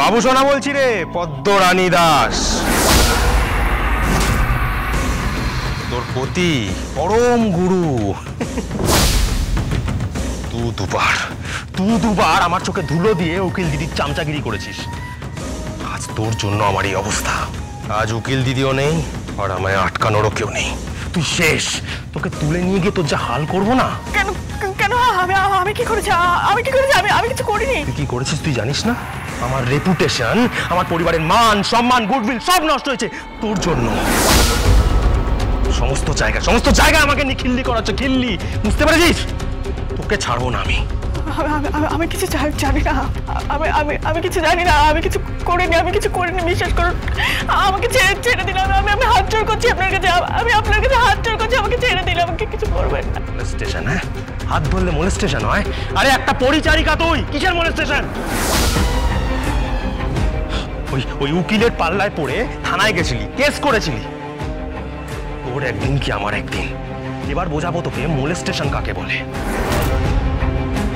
বাবু সোনা বলছি রে, পদ্মরানী দাস। তোর পতি পরম গুরু। তুই দুবার আমার চোখে ধুলো দিয়ে উকিল দিদির চামচাগিরি করেছিস। আজ তোর জন্য আমার এই অবস্থা। আজ উকিল দিদিও নেই আর আমায় আটকানোরও কেউ নেই। তুই শেষ। তোকে তুলে নিয়ে গিয়ে তোর যা হাল করবো না। কেন কেন আমি কি করেছি? আমি কি করেছি? আমি কিছু করিনি। তুই কি করেছিস তুই জানিস না? আমার রেপুটেশন, আমার পরিবারের মান সম্মান গুডউইল সব নষ্ট হয়েছে তোর জন্য। সমস্ত জায়গা আমাকে নিয়ে খিল্লি করাচ্ছে, খিল্লি। বুঝতে পেরেছিস? তোকে ছাড়বো না আমি। আমি কিছু জানি না। আমি কিছু জানি না। আমি কিছু করিনি। বিশ্বাস করুন, আমাকে ছেড়ে দিন। আমি হাত জোড় করছি আপনার কাছে। আমি আপনার কাছে হাত জোড় করছি, আমাকে ছেড়ে দিন। আমাকে কিছু করবেন না। মোলেস্টেশন? হ্যাঁ, হাত ধরলে মোলেস্টেশন হয়? আরে একটা পরিচারিকা তুই, কিসের মোলেস্টেশন? ওই উকিলের পাল্লায় পড়ে থানায় গেছিলি, কেস করেছিলি। ওর একদিন কি আমার একদিন। এবার বোঝাবো তোকে মোলেস্টেশন কাকে বলে।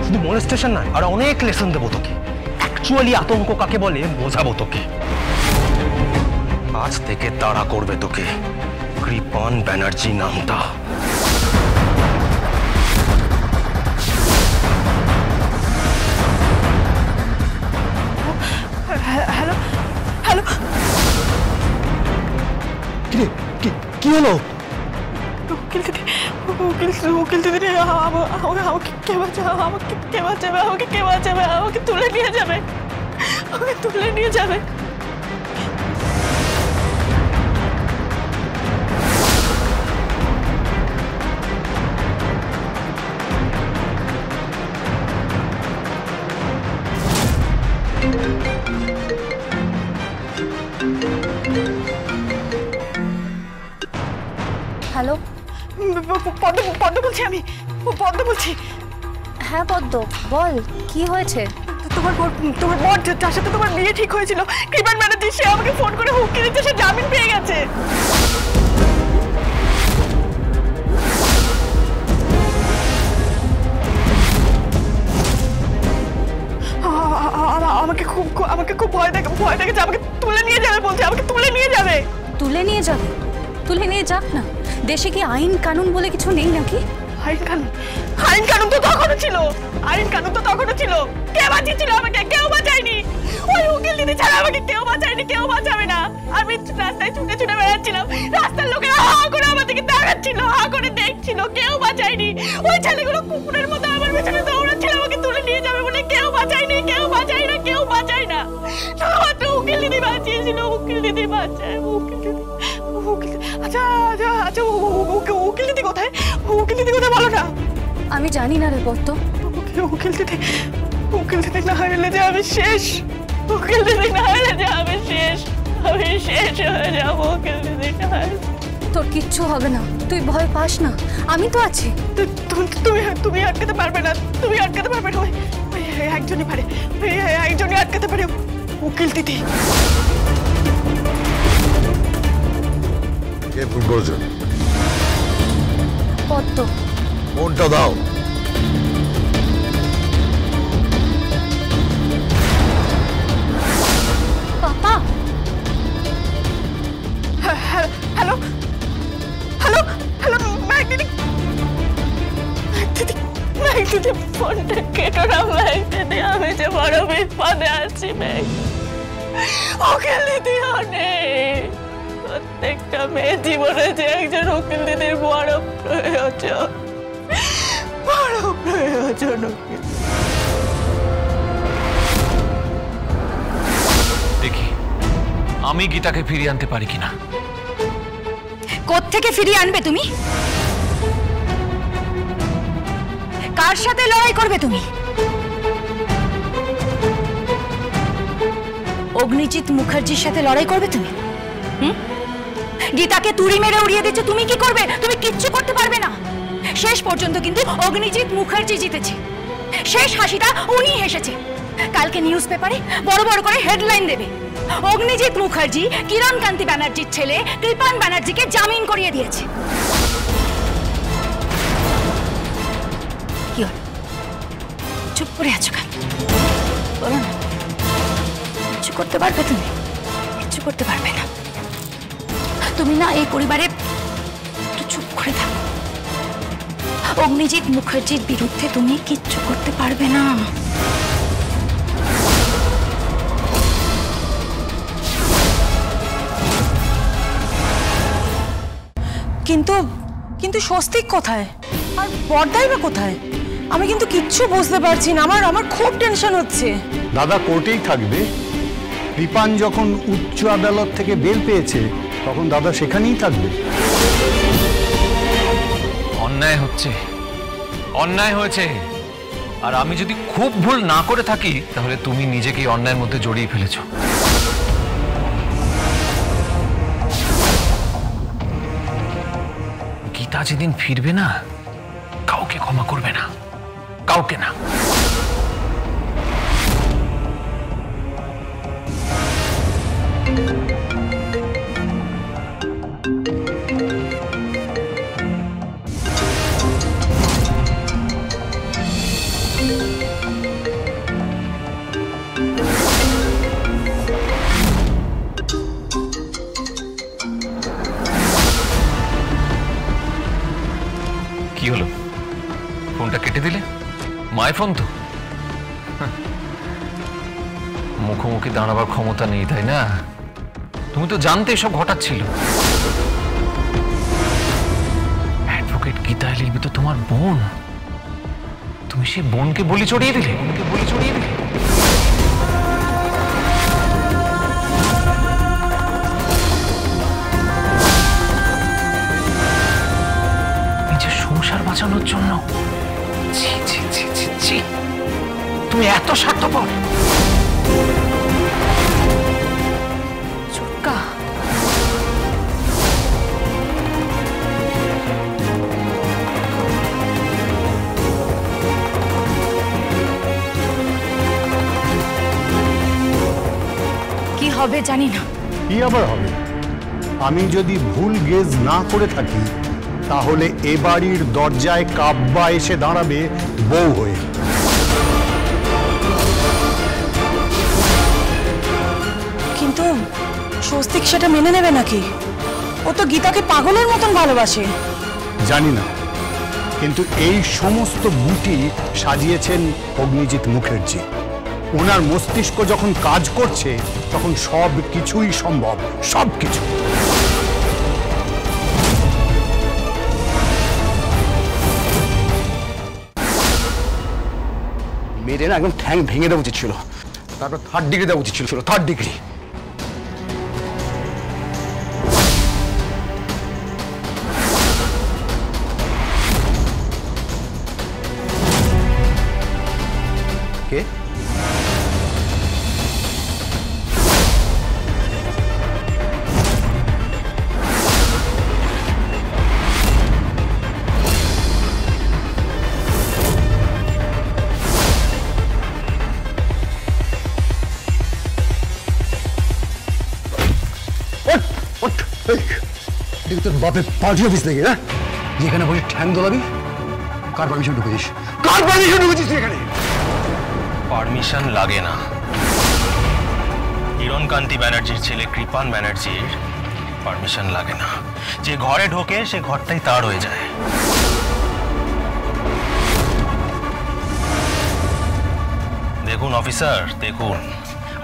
শুধু মোলেস্টেশন নয়, আর অনেক লেসন দেবো তোকে। অ্যাকচুয়ালি আতঙ্ক কাকে বলে বোঝাবো তোকে। আজ থেকে তাড়া করবে তোকে কৃপান ব্যানার্জি নামটা। হ্যালো হ্যালো, কি হলো? উকিল দিদি আমাকে কে বাঁচাবে? আমাকে তুলে নিয়ে যাবে। হ্যালো, পদ্ম বলছি। আমি পদ্ম বলছি। হ্যাঁ পদ্ম, বল কি হয়েছে? তোমার বর যার সাথে তোমার বিয়ে ঠিক হয়েছিল, কৃপান ব্যানার্জি, সে আমাকে ফোন করে হুমকি দিচ্ছে সে জামিন পেয়ে গেছে। আমাকে খুব ভয় দেখেছে। আমাকে তুলে নিয়ে যাবে বলছে। তুলে নিয়ে যাক না। দেশে কি আইন কানুন বলে কিছু নেই নাকি? আইন কানুন তো তখনও ছিল। কে বাঁচিয়েছিল আমাকে? কেউ বাঁচায়নি। ওই উকিল দিদি ছাড়া আমাকে কেউ বাঁচায়নি, কেউ বাঁচাবে না। আমি রাস্তায় ছুটে বেড়াচ্ছিলাম, রাস্তার লোকেরা হা করে আমার দিকে তাকাচ্ছিল, হা করে দেখছিল। কেউ বাঁচায়নি। ওই ছেলেগুলো কুকুরের মতো আমার পেছনে দৌড়াচ্ছিল আমাকে তুলে নিয়ে যাবে বলে। কেউ বাঁচায় না। শুধুমাত্র উকিল দিদি বাঁচিয়েছিল। উকিল দিদি আচ্ছা, উকিল দিদি কোথায় বলো না। আমি জানি না রে পদ্ম। উকিল দিদি না হলে যে আমি শেষ। আমি শেষ হয়ে যাবো। উকিল দিদি না হলে তোর কিচ্ছু হবে না, তুই ভয় পাস না, আমি তো আছি। তুমি আটকাতে পারবে না। ওই একজনই আটকাতে পারে, উকিল দিদি। কে ফোন করেছে? পদ্ম। ফোনটা দাও। পাপা। হ্যালো, দিদি, ফোনটা কেটো না। দিদি, আমি যে বড় বিপদে আছি। উকিল দিদি অনেক, প্রত্যেকটা মেয়ে জীবনে যে একজন উকিল দিদির বড় প্রয়োজন। দেখি আমি গীতাকে ফিরিয়ে আনতে পারি কিনা। কোত্থেকে ফিরিয়ে আনবে তুমি? কার সাথে লড়াই করবে তুমি? অগ্নিজিৎ মুখার্জির সাথে লড়াই করবে তুমি? গীতাকে তুড়ি মেরে উড়িয়ে দিচ্ছ, তুমি কি করবে? তুমি কিচ্ছু করতে পারবে না। শেষ পর্যন্ত কিন্তু অগ্নিজিৎ মুখার্জি জিতেছে। শেষ হাসিটা উনি হেসেছে। কালকে নিউজ পেপারে বড় বড় করে হেডলাইন দেবে, অগ্নিজিৎ মুখার্জি কিরণ কান্তি ব্যানার্জির ছেলে কৃপান ব্যানার্জিকে জামিন করিয়ে দিয়েছে। কি হল, চুপ করে আছো কেন? বলো না, কিচ্ছু করতে পারবে? তুমি কিচ্ছু করতে পারবে না। তুমি না এই পরিবারে একটু চুপ করে থাকো। অগ্নিজিৎ মুখার্জির বিরুদ্ধে তুমি কিচ্ছু করতে পারবে না। কিন্তু কিন্তু স্বস্তিক কোথায় আর বড়দাই বা কোথায়? আমি কিন্তু কিচ্ছু বুঝতে পারছি না। আমার খুব টেনশন হচ্ছে। দাদা কোর্টেই থাকবে। কৃপান যখন উচ্চ আদালত থেকে বেল পেয়েছে তখন দাদা সেখানেই থাকবে। অন্যায় হচ্ছে, অন্যায় হয়েছে। আর আমি যদি খুব ভুল না করে থাকি তাহলে তুমি নিজেকে অন্যায়ের মধ্যে জড়িয়ে ফেলেছো। গীতা যেদিন ফিরবে না, কাউকে ক্ষমা করবে না, কাউকে না। কি হলো, ফোনটা কেটে দিলে? মায়ের ফোন তো। মুখোমুখি দাঁড়াবার ক্ষমতা নেই, তাই না? তুমি তো জানতে এসব ঘটাচ্ছিল। অ্যাডভোকেট গীতা এলএলবি তো তোমার বোন। তুমি সেই বোনকে বলি চড়িয়ে দিলে, বোনকে বলি চড়িয়ে দিলে। নিজের সংসার বাঁচানোর জন্য। ছি ছি ছি ছি ছি, তুমি এত স্বার্থপর। চুটকা, কি হবে জানি না। কি আবার হবে? আমি যদি ভুল গেজ না করে থাকি তাহলে এ বাড়ির দরজায় কাব্বা এসে দাঁড়াবে বউ হয়ে। কিন্তু স্বস্তিক সেটা মেনে নেবে নাকি? ও তো গীতাকে পাগলের মতন ভালোবাসে। জানি না, কিন্তু এই সমস্ত বুটি সাজিয়েছেন অগ্নিজিৎ মুখার্জি। ওনার মস্তিষ্ক যখন কাজ করছে তখন সব কিছুই সম্ভব, সব কিছু। মেরে না একদম ঠ্যাং ভেঙে দেওয়া উচিত ছিল, তারপর 3rd ডিগ্রি দেওয়া উচিত ছিল, 3rd ডিগ্রি। কে? তোর বাপের পার্টি অফিস নাকি না, যেখানে বলি ঠ্যাং দোলাবি? কার পারমিশন ঢুকেছিস? কার পারমিশন ঢুকেছিস এখানে? পারমিশন লাগে না। হিরণকান্তি ব্যানার্জির ছেলে কৃপান ব্যানার্জির পারমিশন লাগে না। যে ঘরে ঢোকে সে ঘরটাই তার হয়ে যায়। দেখুন অফিসার, দেখুন,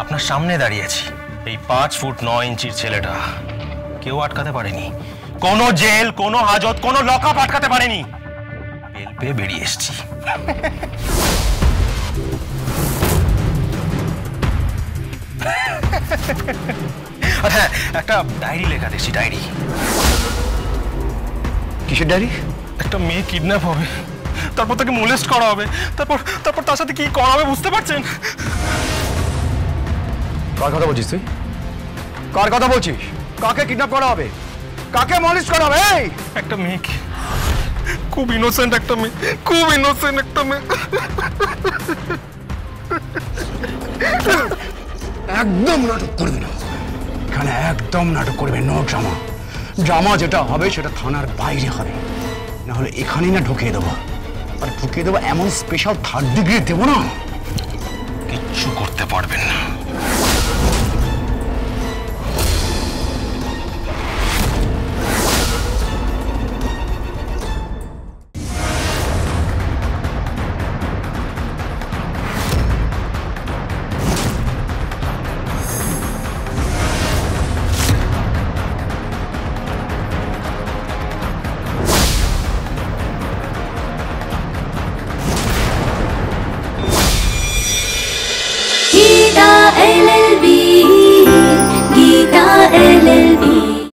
আপনার সামনে দাঁড়িয়েছি। এই 5 ফুট 9 ইঞ্চির ছেলেটা কেউ আটকাতে পারেনি। কোনো জেল, কোনো হাজত, কোনো লকআপ আটকাতে পারেনি। বেল পেয়ে বেরিয়ে এসছি। হ্যাঁ, একটা ডায়েরি লেখা দেখছি, ডায়েরি। কিসের ডায়েরি? একটা মেয়ে কিডন্যাপ হবে, তারপর তাকে মোলেস্ট করা হবে, তারপর তার সাথে কি করা হবে বুঝতে পারছেন? কার কথা বলছিস তুই? কার কথা বলছিস? কাকে কিডন্যাপ করা হবে? কাকে মলিশ করা হবে? একটা মেয়েকে, খুব ইনোসেন্ট একটা মেয়ে, খুব ইনোসেন্ট একটা মেয়ে। একদম নাটক করবে না এখানে, একদম নাটক করবে। No drama. ড্রামা যেটা হবে সেটা থানার বাইরে হবে, না হলে এখানেই না ঢুকিয়ে দেবো। আর ঢুকিয়ে দেবো এমন স্পেশাল 3rd ডিগ্রি দেবো না, কিচ্ছু করতে পারবেন না।